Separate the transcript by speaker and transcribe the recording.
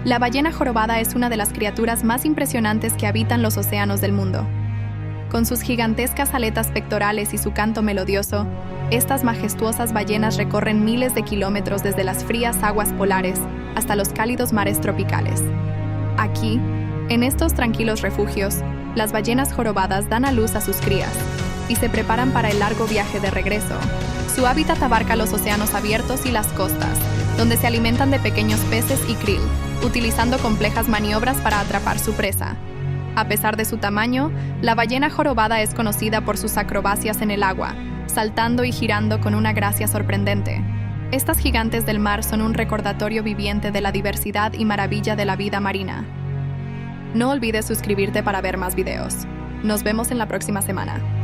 Speaker 1: La ballena jorobada es una de las criaturas más impresionantes que habitan los océanos del mundo. Con sus gigantescas aletas pectorales y su canto melodioso, estas majestuosas ballenas recorren miles de kilómetros desde las frías aguas polares hasta los cálidos mares tropicales. Aquí, en estos tranquilos refugios, las ballenas jorobadas dan a luz a sus crías y se preparan para el largo viaje de regreso. Su hábitat abarca los océanos abiertos y las costas, donde se alimentan de pequeños peces y krill, utilizando complejas maniobras para atrapar su presa. A pesar de su tamaño, la ballena jorobada es conocida por sus acrobacias en el agua, saltando y girando con una gracia sorprendente. Estas gigantes del mar son un recordatorio viviente de la diversidad y maravilla de la vida marina. No olvides suscribirte para ver más videos. Nos vemos en la próxima semana.